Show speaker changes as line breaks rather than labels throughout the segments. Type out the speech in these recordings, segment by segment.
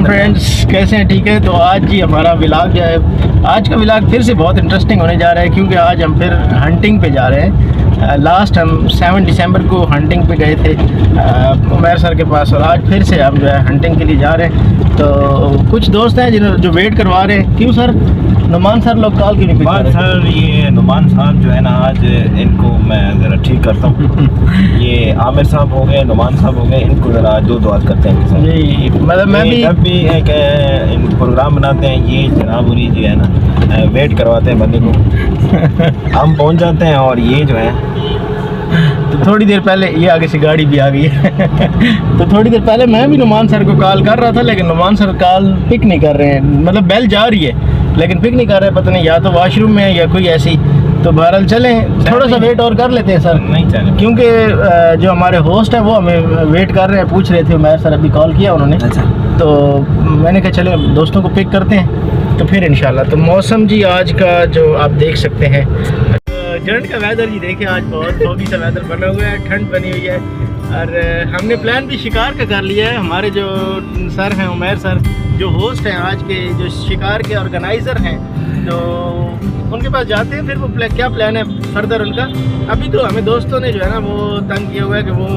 Friends, कैसे हैं? ठीक है। तो आज जी हमारा व्लॉग जो है, आज का व्लॉग फिर से बहुत इंटरेस्टिंग होने जा रहा है, क्योंकि आज हम फिर हंटिंग पे जा रहे हैं। लास्ट हम 7 दिसंबर को हंटिंग पे गए थे उमैर सर के पास, और आज फिर से हम जो है हंटिंग के लिए जा रहे हैं। तो कुछ दोस्त हैं जो वेट करवा रहे हैं। क्यों सर? नुमान सर लोग कॉल क्यों नहीं पिक कर रहे?
सर ये नुमान साहब जो है ना, आज इनको मैं ज़रा ठीक करता हूँ। ये आमिर साहब हो गए, नुमान साहब हो गए, इनको ज़रा दो दुआ करते हैं
जी। मतलब मैं भी
जब भी एक प्रोग्राम बनाते हैं, ये जनाबुरी जो है ना वेट करवाते हैं बंदे को। हम पहुँच जाते हैं और ये जो है
तो थोड़ी देर पहले ये आगे से गाड़ी भी आ गई है। तो थोड़ी देर पहले मैं भी नुमान सर को कॉल कर रहा था, लेकिन नुमान सर कॉल पिक नहीं कर रहे हैं। मतलब बेल जा रही है लेकिन पिक नहीं कर रहे, पता नहीं या तो वॉशरूम में है या कोई ऐसी। तो बहरहाल चलें, थोड़ा सा वेट और कर लेते हैं सर।
नहीं चले,
क्योंकि जो हमारे होस्ट है वो हमें वेट कर रहे हैं, पूछ रहे थे। उमैर सर अभी कॉल किया उन्होंने।
अच्छा।
तो मैंने कहा चले दोस्तों को पिक करते हैं, तो फिर इंशाल्लाह। तो मौसम जी आज का जो आप देख सकते हैं, ठंड का वेदर जी देखिए, आज बहुत फॉगी सा वेदर बना हुआ है, ठंड बनी हुई है। और हमने प्लान भी शिकार का कर लिया है। हमारे जो सर हैं उमैर सर, जो होस्ट हैं आज के, जो शिकार के ऑर्गेनाइज़र हैं, तो उनके पास जाते हैं। फिर वो क्या प्लान है फर्दर उनका। अभी तो हमें दोस्तों ने जो है ना वो तंग किया हुआ है कि वो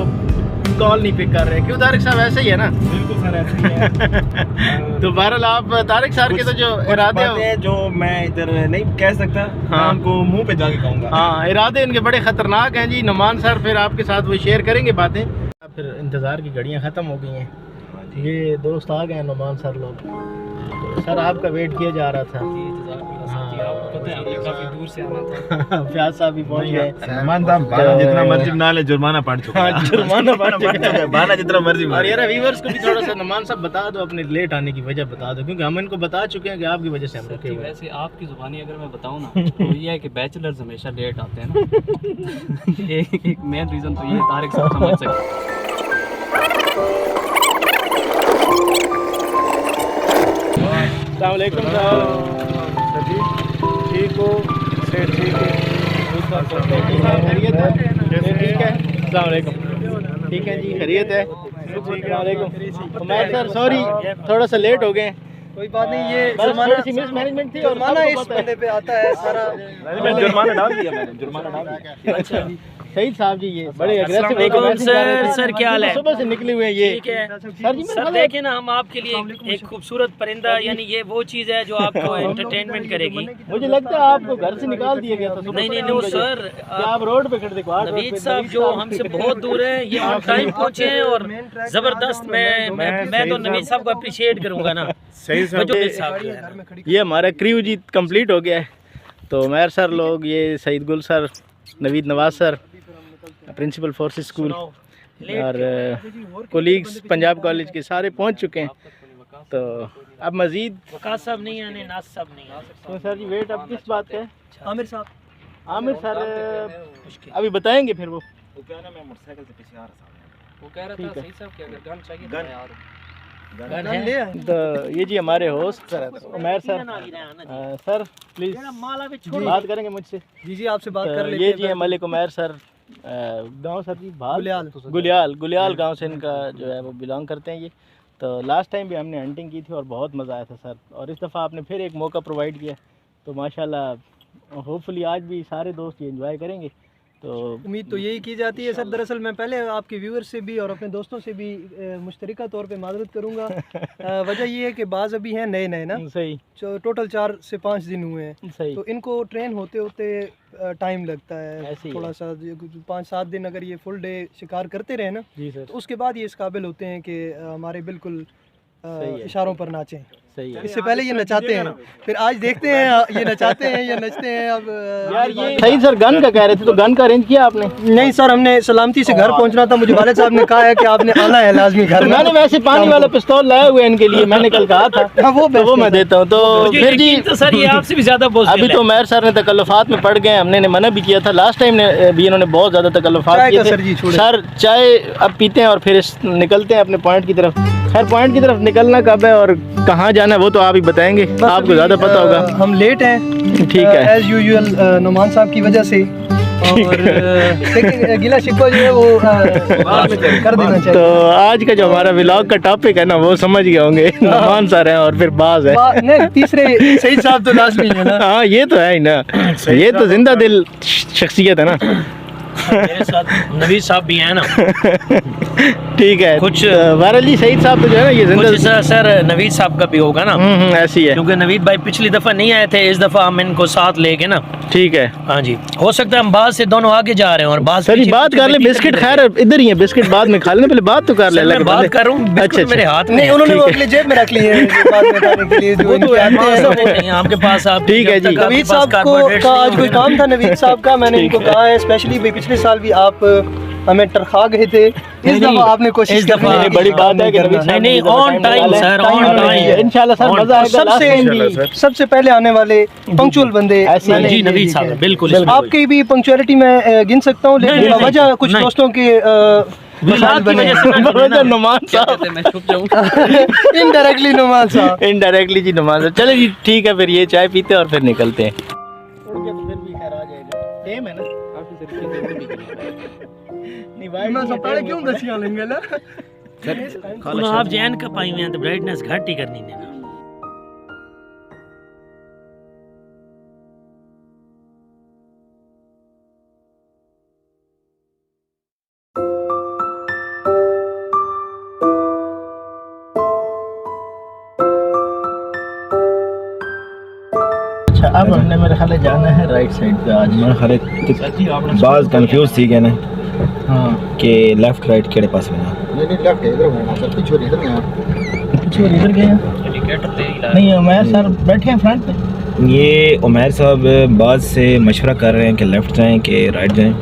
कॉल नहीं पिक कर रहे हैं। क्यों तारिक साहब? ऐसे ही है ना?
बिल्कुल सर, ऐसे ही है।
तो बहरहाल आप तारिक सर के तो जो इरादे
हैं जो मैं इधर नहीं कह सकता,
हाँ,
उनको मुंह पे जाके कहूँगा।
हाँ, इरादे इनके बड़े ख़तरनाक हैं जी। नुमान सर फिर आपके साथ वो शेयर करेंगे बातें। फिर इंतज़ार की घड़ियाँ ख़त्म हो गई हैं। ये दोस्त आ गए हैं नुमान सर लोग। तो सर आपका वेट किया जा रहा था।
काफी दूर से आना था।
प्याज साहब भी पहुंच गए।
जितना मर्जी बना ले, जुर्माना पड़ चुका है।
जुर्माना पड़ चुका है।
बाना जितना मर्जी।
और यार व्यूअर्स को भी थोड़ा सा नुमान साहब बता दो, अपने लेट आने की वजह बता दो, क्योंकि हम इनको बता चुके हैं कि आपकी वजह से हम रुके हुए हैं।
वैसे आपकी जुबानी अगर मैं बताऊं ना, तो ये है कि बैचलर्स हमेशा लेट आते हैं ना। एक मेन रीज़न तो ये तारिक साहब समझ सकते।
अस्सलाम वालेकुम साहब, ठीक हो? से ठीक है, खैरियत है? ठीक है, अस्सलाम वालेकुम। ठीक है जी, खैरियत है? अस्सलाम वालेकुम। उमैर सर सॉरी, थोड़ा सा लेट हो गए।
कोई बात नहीं, ये
थोड़ी सी मिसमैनेजमेंट थी और
जुर्माना इस बंदे पे आता है सारा।
जुर्माना डाल दिया मैंने, जुर्माना डाल दिया।
अच्छा सईद साहब जी, ये बड़े एग्रेसिव
सर क्या हाल है?
सुबह से निकले हुए हैं ये।
ठीक है
सर जी,
सर, देखिए ना, हम आपके लिए एक खूबसूरत परिंदा, यानी ये वो चीज़ है जो आपको एंटरटेनमेंट करेगी।
मुझे लगता है आपको घर से निकाल दिया गया था।
नहीं सर,
आप रोड पे खड़े थे।
नवीद साहब जो हमसे बहुत दूर है, ये ऑन टाइम पहुँचे हैं और ज़बरदस्त। मैं तो नवीद साहब को अप्रिशिएट करूँगा ना।
सही साहब, ये हमारा क्रू जी कंप्लीट हो गया है। तो उमैर सर लोग, ये Saeed Gul sir, Naveed Nawaz sir, principal Forces School, और कोलीग्स पंजाब कॉलेज के सारे पहुंच चुके हैं। तो अब मज़ीद
वकास साहब नहीं आने, नाज साहब नहीं।
तो सर जी वेट अब किस बात का है?
आमिर साहब,
आमिर सर अभी बताएंगे। फिर वो
मैं मोटरसाइकिल से पीछे आ रहा था।
वो कह रहा था सही साहब कि अगर गन चाहिए
गन।
गन
ले
तो ये जी हमारे host sir Umair sir, sir please बात करेंगे मुझसे।
जी जी, आपसे बात कर लेते
ये
हैं।
जी है मलिक उमैर सर, गांव सर जी
गुलियाल
गुलियाल गांव से इनका जो है वो बिलोंग करते हैं ये। तो लास्ट टाइम भी हमने हंटिंग की थी और बहुत मज़ा आया था सर, और इस दफ़ा आपने फिर एक मौका प्रोवाइड किया। तो माशाल्लाह, होपफुली आज भी सारे दोस्त ये एंजॉय करेंगे। तो
उम्मीद तो यही की जाती है सर। दरअसल मैं पहले आपके व्यूअर्स से भी और अपने दोस्तों से भी मुश्तरका तौर पे माजरत करूँगा। वजह ये है कि बाज़ अभी हैं नए ना,
सही,
टोटल 4 से 5 दिन हुए हैं।
सही।
तो इनको ट्रेन होते होते टाइम लगता है थोड़ा सा। 5-7 दिन अगर ये फुल डे शिकार करते रहे ना,
जी सर,
तो उसके बाद ये इस काबिल होते हैं कि हमारे बिल्कुल इशारों पर नाचें।
सही है।
इससे पहले ये नचाते हैं, फिर आज देखते हैं ये नचाते हैं या नचते हैं। अब
यार ये सही सर, गन का कह रहे थे, तो गन का अरेंज किया आपने?
नहीं सर, हमने सलामती से घर पहुंचना था। मुझे वाले साहब ने कहा है कि आपने आना है लाजमी घर में।
मैंने वैसे पानी वाला पिस्तौल लाया हुआ है इनके लिए, मैंने कल कहा था।
हाँ, वो
मैं देता हूँ। तो फिर जी
तो सर ये आपसे भी ज़्यादा बोल
अभी तो उमैर सर ने तकल्लुफ़ात में पड़ गए। हमने मना भी किया था लास्ट टाइम ने भी, इन्होंने बहुत ज़्यादा तकल्लुफ़ात किए थे। सर चाय अब पीते हैं और फिर निकलते हैं अपने पॉइंट की तरफ। खैर पॉइंट की तरफ निकलना कब है और कहाँ जाना है वो तो आप ही बताएंगे, आपको ज़्यादा पता होगा।
हम लेट हैं,
ठीक है,
एज यूजुअल नुमान साहब की वजह से। और लेकिन गिला शिकवा जो है वो कर देना चाहिए।
तो आज का जो हमारा व्लॉग का टॉपिक है ना वो समझ गए होंगे, नुमान सर हैं और फिर बाज है।
नहीं, तीसरे सही साहब तो लाजमी है ना।
हाँ ये तो है ही ना, ये तो जिंदा दिल शख्सियत है ना।
मेरे साथ नवीद साहब भी हैं ना।
ठीक है,
कुछ
वारली सईद साहब तो जो है ना ये जिंदा
कुछ सर नवीद साहब का भी होगा ना,
ऐसी है।
क्योंकि नवीद भाई पिछली दफा नहीं आए थे, इस दफा हम इनको साथ लेके ना।
ठीक है,
हाँ जी, हो सकता है हम बात से दोनों आगे जा रहे हैं और बात
सर जी बात कर ले। बिस्किट खैर इधर ही है, बिस्किट बाद में खा लेना, पहले बात तो कर ले।
मैं बात कर रहा हूँ,
अच्छा
मेरे हाथ में
नहीं, उन्होंने वो अपने जेब में रख लिए हैं बाद में खाने के लिए, जो
वो तो
इनके आते हैं।
नहीं आपके पास आप
ठीक है जी।
नवीद साहब को का आज कोई काम था, नवीद साहब का मैंने इनको कहा है स्पेशली भाई, पिछले साल भी आप हमें टरखा गए थे, इस दफा आपने कोशिश
इस दफा
करनी है।
बड़ी बात है कि नवीद साहब
नहीं on time sir, on time
इंशाल्लाह सर मजा आएगा।
सबसे पहले आने वाले पंक्चुअल बंदे
ऐसे
मैंने
जी
ये
नवीद
देखे
साहब
हैं।
बिल्कुल।
आपकी भी पंक्चुअलिटी में गिन सकता हूँ,
नहीं,
लेकिन
नहीं,
वजह कुछ
नहीं।
दोस्तों के
विलाद की वजह से मैं
तो नुमान साहब
मैं छुप जाऊँ।
इनडायरेक्टली नुमान साहब।
इनडायरेक्टली जी नुमान साहब। चले जी ठीक है, फिर ये चाय पीते और फिर निकलते हैं। उड़ गया तो फिर भी खैर आ जाएगा, टेम है ना। नहीं भाई
मैं सब पहले क्यों दसियां लेंगे ना।
आप जैन का पाई हुए हैं तो ब्राइटनेस घट ही करनी है ना।
अच्छा अब हमने मेरे ख्याल है जाना है राइट साइड पे आज।
मैं खरे बाज कंफ्यूज थी गए
हाँ
कि लेफ्ट राइट केड़े पास में
पीछे इधर गए हैं। नहीं उमैर सर बैठे हैं फ्रंट पे।
ये उमैर साहब बाज से मशवरा कर रहे हैं कि लेफ्ट जाएं कि राइट जाएं।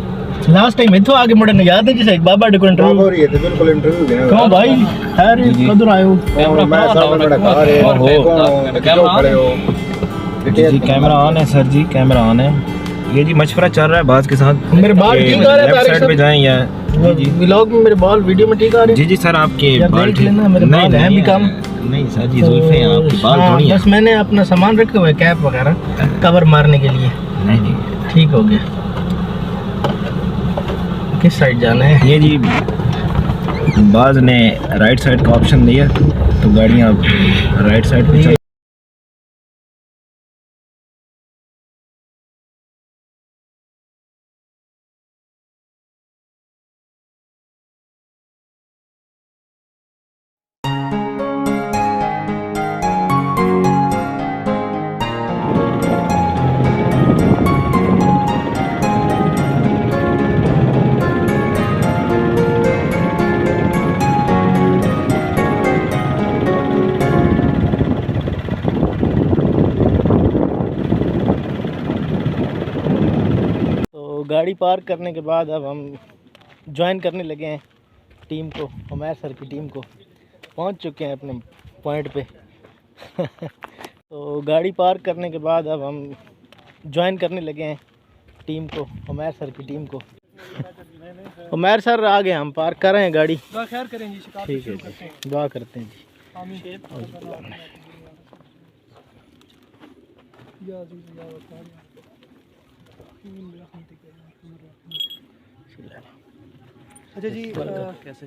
लास्ट टाइम इथों आगे मुड़े ने याद है जिसे एक बाबा डे को इंटरव्यू
हो रही है, तो बिल्कुल इंटरव्यू देना।
कौन भाई खैर कदर आए हो?
मैं साहब बड़ा खा रहे हो, खड़े हो।
जी कैमरा ऑन है सर जी, कैमरा ऑन है। ये जी मशवरा चल रहा है बाज के साथ।
मेरे बाल ठीक आ रहे हैं
लेफ्ट
तारिक
साइड पे
साहब?
जाएं या जी जी
व्लॉग में मेरे बाल वीडियो में ठीक आ रहे हैं?
जी जी सर आपके
यार
बाल
देख लेना, मेरे बाल हैं भी कम।
नहीं सर जी जुल्फे हैं आपके बाल
हाँ,
थोड़ी हैं।
बस मैंने अपना सामान रखे हुए कैप वगैरह कवर मारने के लिए।
नहीं नहीं
ठीक हो गया। किस साइड जाना है?
ये जी बाज ने राइट साइड का ऑप्शन दिया तो गाड़ियाँ अब राइट साइड पे चल।
तो गाड़ी पार्क करने के बाद अब हम ज्वाइन करने लगे हैं टीम को, उमैर सर की टीम को। पहुंच चुके हैं अपने पॉइंट पे। तो गाड़ी पार्क करने के बाद अब हम ज्वाइन करने लगे हैं टीम को, उमैर सर की टीम को। उमैर सर आ गए, हम पार्क कर रहे हैं गाड़ी।
दुआ खैर करें जी, शिकार
ठीक है जी, दुआ करते हैं जी।
आमीन। अच्छा जी,
कैसे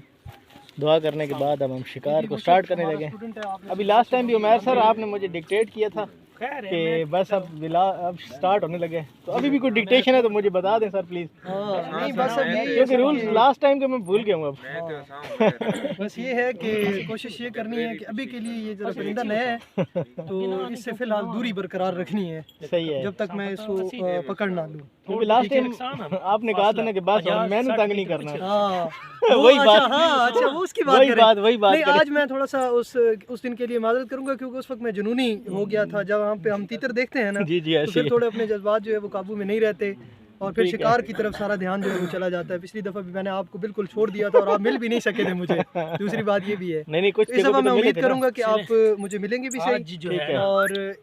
दुआ करने के बाद अब हम शिकार को स्टार्ट करने लगे हैं। अभी लास्ट टाइम भी उमैर सर आपने मुझे डिक्टेट किया था कि बस अब स्टार्ट होने लगे, तो अभी भी कोई डिक्टेशन है तो मुझे बता दें सर प्लीज़,
नहीं बस अब यही
क्योंकि
है
रूल्स लास्ट टाइम के मैं भूल गया हूँ अब।
बस ये है कि कोशिश ये करनी है कि अभी के लिए ये जरा परिंदा नया है तो इससे फिलहाल दूरी बरकरार रखनी है
सही है,
जब तक मैं इसको पकड़ ना लूँ।
क्योंकि लास्ट टाइम आपने कहा था ना कि बस मैंने तंग नहीं करना।
हाँ
वही बात।
हाँ अच्छा, वो उसकी बात
वही
करें।
बात
नहीं
करें।
आज मैं थोड़ा सा उस दिन के लिए माजरत करूंगा क्योंकि उस वक्त मैं जुनूनी हो गया था। जब वहाँ पे हम तीतर देखते हैं ना
जी जी
तो
ऐसे
फिर
ही।
थोड़े अपने जज्बात जो है वो काबू में नहीं रहते और फिर
ठीक है।
शिकार की तरफ सारा ध्यान जो है वो चला जाता है। पिछली दफा भी मैंने आपको बिल्कुल छोड़ दिया था और आप मिल भी नहीं सके थे मुझे। दूसरी बात ये भी है,
नहीं नहीं कुछ
इस दफा मैं उम्मीद
थे ना।
करूंगा कि आप मुझे मिलेंगे भी
आज
सही
जो है
और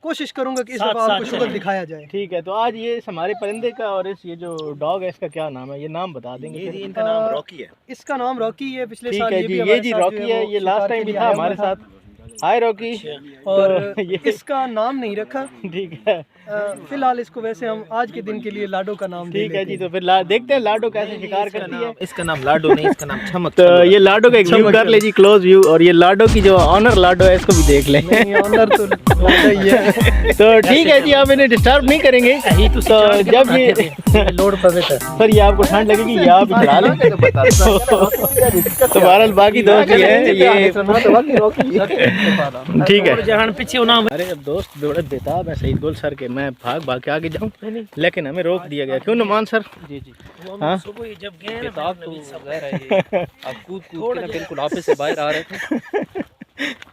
कोशिश करूंगा कि इस
साथ-
दफा आपको
साथ
शुगर
चलें।
दिखाया जाए।
ठीक है, तो आज ये हमारे परिंदे का और इस ये जो डॉग है इसका क्या नाम है, ये नाम बता देंगे
ये
फिर?
इनका नाम रॉकी है।
इसका नाम रॉकी है। पिछले
ठीक
साल
है
ये
जी,
भी
ये
हमारे
जी
साथ
रॉकी
जो
है,
वो
ये लास्ट
शिकार
टाइम
के
भी
लिए
था
आया
हमारे
हुआ था।
साथ। हाय रॉकी।
और
तो ये
इसका नाम नहीं रखा,
ठीक है,
फिलहाल इसको वैसे हम आज के दिन के लिए लाडो का नाम
ठीक
दे
है
लेते
जी। तो फिर देखते हैं लाडो कैसे शिकार करती है।
इसका नाम लाडो नहीं, इसका नाम चमक।
तो ये लाडो का एक व्यू कर ले जी, क्लोज व्यू। और ये लाडो की जो ऑनर लाडो है इसको भी देख लें।
हैं। ऑनर तो लाडो ही है।
तो ठीक है जी, आप इन्हें डिस्टर्ब नहीं करेंगे। तो जब ये
लोड पर
सर ये आपको ठंड लगेगी, ये आप चला लें। तो बहरहाल बाकी दोस्त ही है ये, ठीक है।
जहां पीछे होना।
अरे अब दोस्त बड़े बेताब है सईद गुल सर के, मैं भाग भाग के आगे जाऊं, लेकिन हमें रोक दिया गया। क्यों नुमान सर?
जी जी
हाँ
सुबह जब गए
किताब तो गैर है ये। आप कूद के ना बिल्कुल ऑफिस से बाहर आ रहे थे,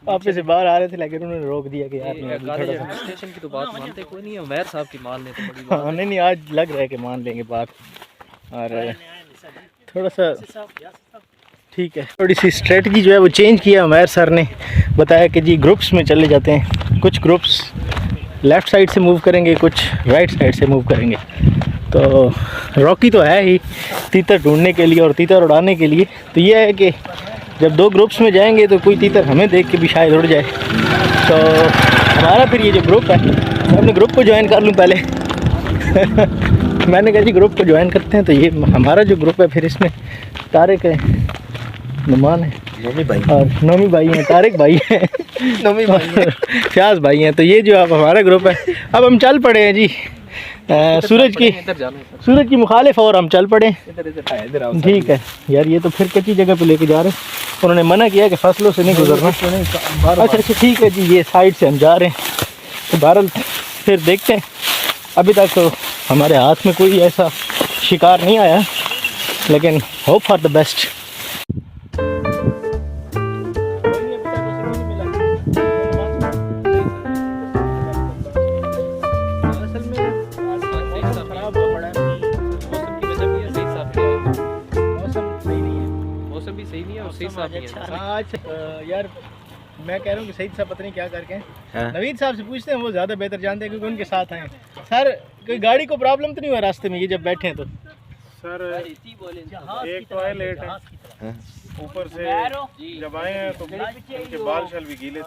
ऑफिस से बाहर आ रहे थे, लेकिन उन्होंने रोक दिया कि यार
ये कॉलेज एडमिनिस्ट्रेशन की तो बात मानते कोई नहीं है, मैयर साहब की मान लेते बड़ी बात।
हाँ नहीं आज लग रहा है कि मान लेंगे बात। और थोड़ा सा ठीक है, थोड़ी सी स्ट्रेटजी जो है वो चेंज किया उमैर सर ने। बताया कि जी ग्रुप्स में चले जाते हैं, कुछ ग्रुप्स लेफ़्ट साइड से मूव करेंगे, कुछ राइट साइड से मूव करेंगे। तो रॉकी तो है ही तीतर ढूंढने के लिए और तीतर उड़ाने के लिए। तो ये है कि जब दो ग्रुप्स में जाएंगे तो कोई तीतर हमें देख के भी शायद उड़ जाए। तो हमारा फिर ये जो ग्रुप है, मैं अपने ग्रुप को ज्वाइन कर लूँ पहले। मैंने कहा जी ग्रुप को ज्वाइन करते हैं। तो ये हमारा जो ग्रुप है, फिर इसमें तारिक है, नुमान है,
नोमी भाई
और नोमी भाई हैं, तारिक भाई हैं,
नोमी भाई है।
फ्याज भाई हैं। तो ये जो अब हमारा ग्रुप है, अब हम चल पड़े हैं जी सूरज की मुखालिफ, और हम चल पड़े।
इधर आओ।
ठीक है यार, ये तो फिर कच्ची जगह पे लेके जा रहे हैं। उन्होंने मना किया कि फसलों से नहीं गुजरना। अच्छा अच्छा ठीक है जी, ये साइड से हम जा रहे हैं। तो बहरहाल फिर देखते हैं। अभी तक तो हमारे हाथ में कोई ऐसा शिकार नहीं आया, लेकिन होप फॉर द बेस्ट। यार मैं कह रहा हूँ कि सईद साहब पता नहीं क्या करके हैं। नवीद साहब से पूछते हैं, वो ज़्यादा बेहतर जानते हैं क्योंकि उनके साथ आए। सर कोई गाड़ी को प्रॉब्लम तो नहीं हुआ रास्ते में ये जब बैठे हैं? तो
सर एक तो है लेट है, ऊपर से जब आए हैं तो उनके बाल शल भी गीले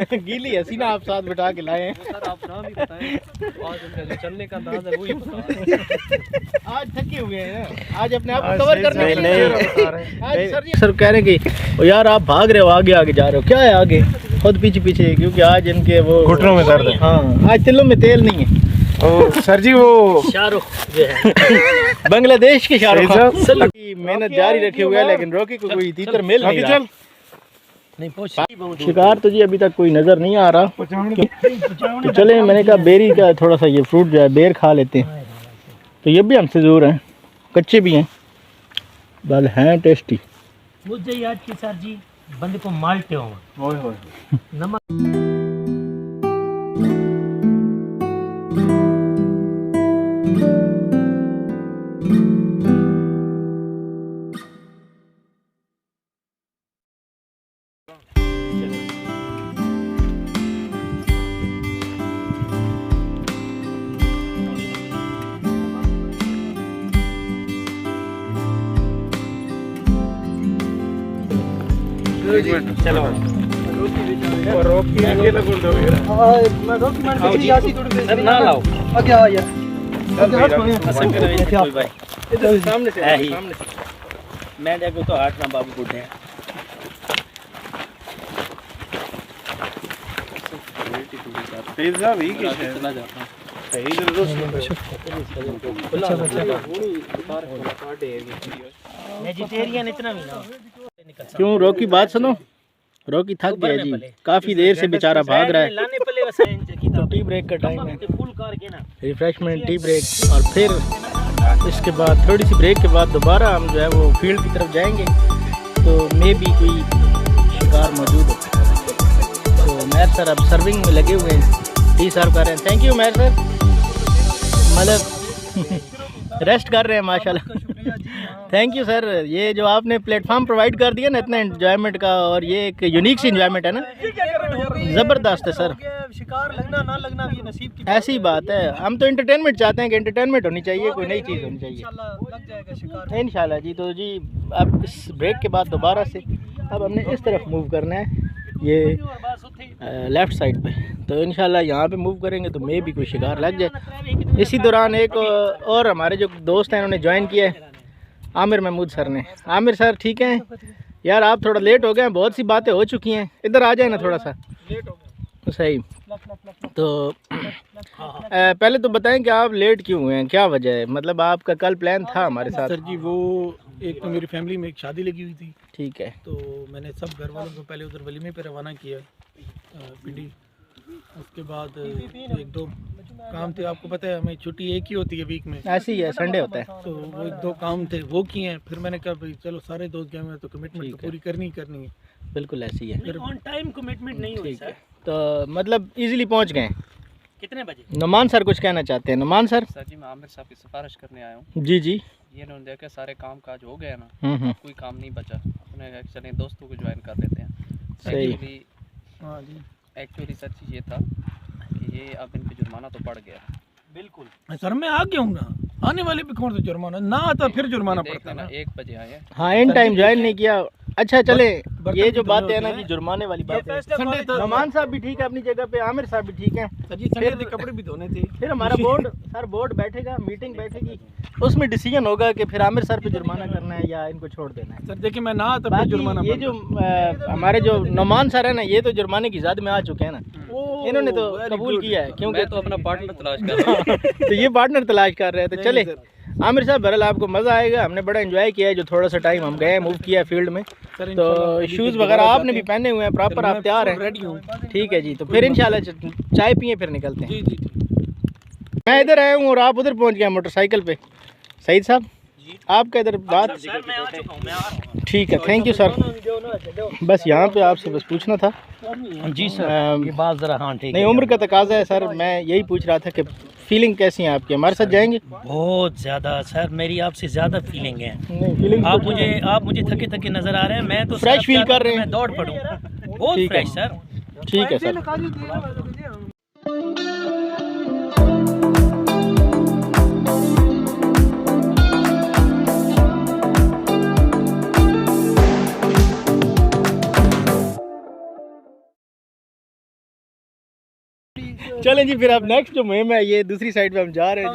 थे।
गीली हसीना आप साथ बिठा के लाए हैं।
सर आप नाम ही बताएं, आज उनका जो चलने का अंदाज है वही बता।
आज थके हुए हैं ना, आज अपने आप को कवर करने के लिए। आज सर कह रहे हैं कि यार आप भाग रहे हो, आगे आगे जा रहे हो, क्या है आगे? खुद पीछे पीछे, क्योंकि आज इनके वो
घुटनों में दर्द है।
हाँ आज तिलों में तेल नहीं है।
ओ सर जी वो
शाहरुख जो है
बांग्लादेश के शाहरुख खान की मेहनत जारी रखे हुए है, लेकिन रॉकी को कोई तीतर मिल नहीं रहा।
नहीं पहुंच।
शिकार तो जी अभी तक कोई नज़र नहीं आ रहा। तो चले, मैंने कहा बेरी का थोड़ा सा ये फ्रूट जो है बेर खा लेते हैं। तो ये भी हमसे दूर हैं, कच्चे भी हैं, बल हैं टेस्टी।
मुझे याद की सर जी बंदे को माल्टे हो नमक।
चलो
रोकी आगे लगो दो
मैं रोकी मान के चली आती थोड़ी
सर ना लाओ
आगे आ यार।
सामने से
है ही।
सामने से।
मैं देखो तो हाथ ना बाबू बुढ़े हैं।
पिज्जा भी की है
चला जाता हूँ।
वेजिटेरियन इतना भी ना।
क्यों रॉकी बात सुनो, रॉकी थक गया जी, काफ़ी देर से बेचारा भाग रहा है।
लाने पहले वैसे
तो टी ब्रेक का टाइम है,
फुल कार के ना
रिफ्रेशमेंट टी ब्रेक, और फिर इसके बाद थोड़ी सी ब्रेक के बाद दोबारा हम जो है वो फील्ड की तरफ जाएंगे। तो मे भी कोई शिकार मौजूद हो। तो मैर सर अब सर्विंग में लगे हुए हैं, टी सर्व कर रहे हैं। थैंक यू मैर सर, मतलब रेस्ट कर रहे हैं माशाल्लाह। थैंक यू सर, ये जो आपने प्लेटफॉर्म प्रोवाइड कर दिया ना इतना एंजॉयमेंट का, और ये एक यूनिक सी एंजॉयमेंट है ना, ज़बरदस्त है सर।
शिकार लगना ना लगना भी नसीब की
ऐसी बात है, हम तो एंटरटेनमेंट चाहते हैं कि एंटरटेनमेंट होनी चाहिए, कोई नई चीज़ होनी चाहिए
इंशाल्लाह लग जाएगा शिकार।
इंशाल्लाह जी। तो जी अब इस ब्रेक के बाद दोबारा से अब हमने इस तरफ मूव करना है, ये लेफ़्ट साइड पे। तो इंशाल्लाह यहाँ पे मूव करेंगे तो मे भी कोई शिकार लग जाए। इसी दौरान एक और हमारे जो दोस्त हैं उन्होंने ज्वाइन किया है, आमिर महमूद सर ने। आमिर सर ठीक हैं यार, आप थोड़ा लेट हो गए हैं, बहुत सी बातें हो चुकी हैं, इधर आ जाए ना थोड़ा सा। सही। तो पहले तो बताएं कि आप लेट क्यों हुए हैं, क्या वजह है? मतलब आपका कल प्लान था हमारे साथ।
सर जी वो एक तो मेरी फैमिली में एक शादी लगी हुई थी,
ठीक है।
तो मैंने सब घर वालों को पहले उधर वलीमे पे रवाना किया पिंडी। उसके बाद एक दो काम थे, आपको पता है हमें छुट्टी एक ही होती है वीक में,
ऐसे ही है, संडे होता है।
तो वो एक दो काम थे वो किए हैं। फिर मैंने कहा भाई चलो सारे दोस्त गए हुए हैं तो कमिटमेंट तो पूरी करनी है।
बिल्कुल ऐसी है।
फिर
ऑन टाइम कमिटमेंट नहीं हुई
ठीक है,
सर।
तो मतलब इजीली पहुंच गए।
कितने बजे?
नुमान सर कुछ कहना चाहते हैं। नुमान सर।
सर जी मैं आमिर साहब की सिफारिश करने आया हूँ।
जी जी।
ये इन्होंने देखा सारे काम काज हो गया ना, कोई काम नहीं बचा, उन्होंने कहा चलें दोस्तों को ज्वाइन कर लेते हैं।
सही।
हाँ जी,
एक्चुअली सर चीज़ ये था कि ये अब इन पे जुर्माना तो पड़ गया।
बिल्कुल
सर मैं आ गया हूँ ना, आने वाले पे कौन सा जुर्माना ना आता, फिर जुर्माना पड़ता है ना।
1 बजे आए हैं।
हाँ, इन टाइम ज्वाइन नहीं किया। अच्छा चले, ये जो बात है ना कि जुर्माने वाली बात है,
संडे तो
नुमान साहब भी ठीक है अपनी जगह पे, आमिर साहब भी ठीक है।
सर जी संडे के कपड़े भी धोने थे।
फिर हमारा बोर्ड बैठेगा, मीटिंग बैठेगी, उसमें डिसीजन होगा कि फिर आमिर सर पे जुर्माना करना है या इनको छोड़ देना है।
सर देखिए मैं ना आता फिर जुर्माना
ये जो हमारे जो नुमान सर है ना, ये तो जुर्माने की ज़द में आ चुके हैं ना, इन्होंने तो कबूल किया है क्योंकि
मैं तो अपना पार्टनर तलाश कर रहा हूँ।
तो ये पार्टनर तलाश कर रहे हैं। तो चले आमिर साहब, बहरहाल आपको मज़ा आएगा, हमने बड़ा एंजॉय किया है जो थोड़ा सा टाइम हम गए, मूव किया फील्ड में। तो शूज़ वगैरह आपने भी पहने हुए हैं प्रॉपर, आप तैयार हैं?
रेडी हूँ।
ठीक है जी, तो फिर इंशाल्लाह चाय पिए फिर निकलते हैं।
जी जी जी।
मैं इधर आया हूँ और आप उधर पहुँच गए मोटरसाइकिल पे। सईद साहब आपका इधर बात।
सर मैं आ चुका हूँ, मैं आ रहा हूँ।
ठीक है, थैंक यू सर। बस यहाँ पे आपसे बस पूछना था।
जी सर, ये बात ज़रा हाँ ठीक
नहीं, उम्र का तकाजा है सर, मैं यही पूछ रहा था कि फीलिंग कैसी है आपकी, हमारे साथ जाएंगे?
बहुत ज़्यादा सर, मेरी आपसे ज़्यादा फीलिंग है।
नहीं, फीलिंग
आप मुझे थके थके नज़र आ रहे हैं, मैं तो
फ्रेश फील कर रहे हैं।
मैं दौड़ पड़ूँ, बहुत
ठीक है।
Fresh sir.
ठीक है सर। चलें जी, फिर अब नेक्स्ट जो मुहिम है ये दूसरी साइड पे हम जा रहे हैं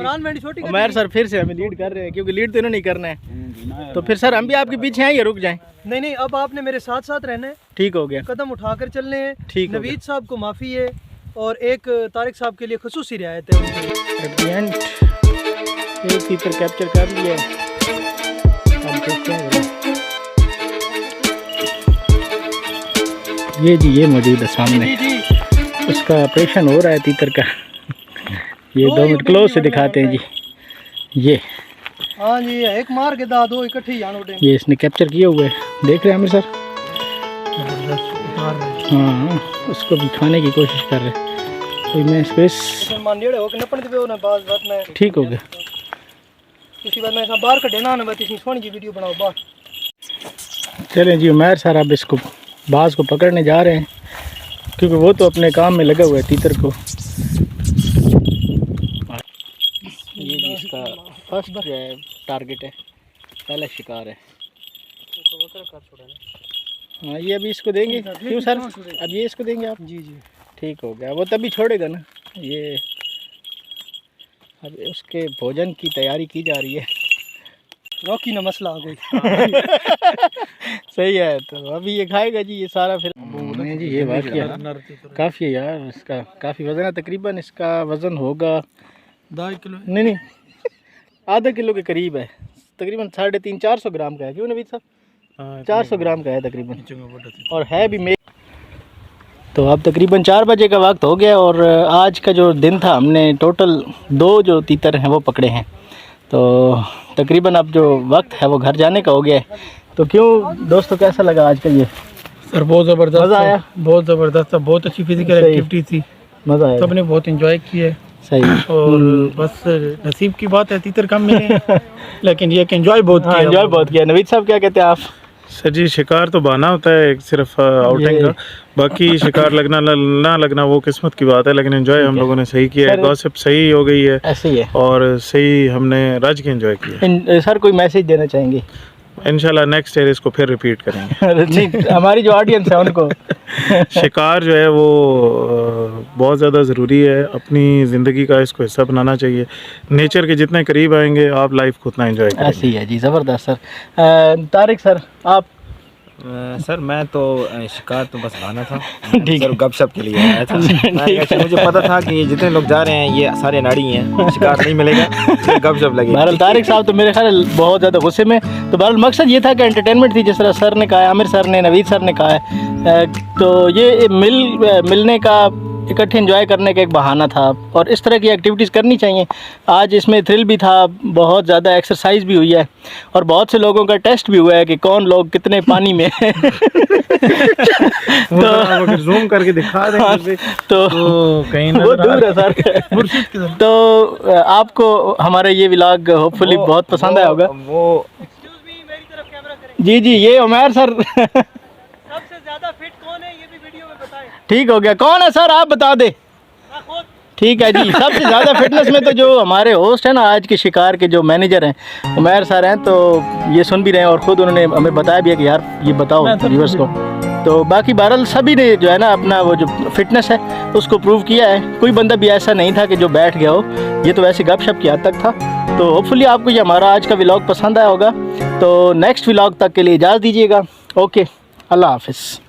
जी। उमैर सर फिर से हमें लीड कर रहे हैं क्योंकि लीड तो इन्होंने ही करना है। तो फिर सर हम भी आपके पीछे हैं या रुक जाएं?
नहीं, अब आपने मेरे साथ साथ रहना है।
ठीक हो गया,
कदम उठाकर चलने हैं।
ठीक हो
नवीद साहब को माफ़ी है और एक तारिक साहब के लिए खुसूसी रियायत है।
एट द एंड एक फीचर कैप्चर कर लिया है। अब देखते हैं ये जी, ये मौजूद है सामने, उसका ऑपरेशन हो रहा है तीतर का। ये 2 मिनट क्लोज से दिखाते हैं जी। ये
हाँ जी, एक मार के दाद दो इकट्ठे जान उठे।
ये इसने कैप्चर किया हुआ है, देख रहे हैं आमिर सर? हाँ, उसको भी खाने की कोशिश कर रहे हैं। कोई मैं स्पेस ठीक हो गया।
बाहर कटे ना सोनी जी वीडियो बनाओ बाहर।
चलें जी, उमैर सर अब इसको बाज को पकड़ने जा रहे हैं क्योंकि वो तो अपने काम में लगा हुआ है तीतर को। ये जी इसका फर्स्ट जो है टारगेट है, पहला शिकार है। हाँ, ये अभी इसको देंगे क्यों सर? अब ये इसको देंगे आप?
जी जी
ठीक हो गया, वो तभी छोड़ेगा ना। ये अब उसके भोजन की तैयारी की जा रही है।
रॉकी ना मसला आ गई।
सही है, तो अभी ये खाएगा जी ये सारा। फिर नहीं जी, ये बात किया काफ़ी है यार, इसका काफ़ी वज़न है, तकरीबन इसका वज़न होगा
2 किलो।
नहीं आधा किलो के करीब है, तकरीबन 350-400 ग्राम का है। क्यों नवीद साहब? 400 ग्राम का है तकरीबन, और है भी मेरे। तो अब तकरीबन 4 बजे का वक्त हो गया और आज का जो दिन था हमने टोटल 2 जो तीतर हैं वो पकड़े हैं। तो तकरीबन अब जो वक्त है वो घर जाने का हो गया है। तो क्यों दोस्तों, कैसा लगा आज का ये?
सर बहुत ज़बरदस्त,
मज़ा आया?
बहुत ज़बरदस्त था, बहुत अच्छी फिजिकल एक्टिविटी थी,
मज़ा आया,
सबने बहुत एंजॉय किया है।
सही।
और बस नसीब की बात है तीतर कम मिले हैं, लेकिन ये एंजॉय बहुत किया।
एंजॉय बहुत किया। नवीद साहब क्या कहते हैं आप?
सर जी, शिकार तो बहाना होता है एक सिर्फ आउटिंग का, बाकी शिकार लगना ना लगना वो किस्मत की बात है, लेकिन एंजॉय हम लोगों ने सही किया है। गॉसिप सही हो गई है,
ऐसे ही है,
और सही हमने रज के एंजॉय किया।
सर कोई मैसेज देना चाहेंगे?
इंशाल्लाह नेक्स्ट ईयर इसको फिर रिपीट करेंगे।
नहीं, हमारी जो ऑडियंस है उनको
शिकार जो है वो बहुत ज़्यादा ज़रूरी है, अपनी ज़िंदगी का इसको हिस्सा बनाना चाहिए। नेचर के जितने करीब आएंगे आप लाइफ को उतना एंजॉय करेंगे।
ऐसी है जी, ज़बरदस्त सर। तारिक सर आप?
सर मैं तो शिकार तो बस लाना था,
ठीक
सर गपशप के लिए आया था। मुझे पता था कि ये जितने लोग जा रहे हैं ये सारे नाड़ी हैं, शिकार नहीं मिलेगा, गपशप लगेगी।
बहरहाल तारिक साहब तो मेरे ख्याल बहुत ज़्यादा गुस्से में, तो बहरहाल मकसद ये था कि एंटरटेनमेंट थी, जिस तरह सर ने कहा है, आमिर सर ने, नवीद सर ने कहा है, तो ये मिलने का, इकट्ठे एंजॉय करने का एक बहाना था और इस तरह की एक्टिविटीज़ करनी चाहिए। आज इसमें थ्रिल भी था, बहुत ज़्यादा एक्सरसाइज भी हुई है और बहुत से लोगों का टेस्ट भी हुआ है कि कौन लोग कितने पानी में हैं।
तो जूम करके दिखा देंगे
तो
कहीं
वो दूर है सर। तो आपको हमारा ये व्लॉग होपफुली बहुत पसंद आया होगा।
वो
जी जी, ये उमैर सर
सबसे ज़्यादा फिट कौन है ये भी वीडियो में बताएं।
ठीक हो गया, कौन है सर आप बता दे। ठीक है जी, सबसे ज़्यादा फिटनेस में तो जो हमारे होस्ट हैं ना, आज के शिकार के जो मैनेजर हैं उमैर सर हैं, तो ये सुन भी रहे हैं और ख़ुद उन्होंने हमें बताया भी है कि यार ये बताओ व्यूअर्स को। तो बाकी बहरहाल सभी ने जो है ना अपना वो जो फिटनेस है उसको प्रूव किया है। कोई बंदा भी ऐसा नहीं था कि जो बैठ गया हो, ये तो वैसे गपशप की हद तक था। तो होपफुली आपको ये हमारा आज का व्लॉग पसंद आया होगा। तो नेक्स्ट व्लॉग तक के लिए इजाज़त दीजिएगा। ओके, अल्लाह हाफिज़।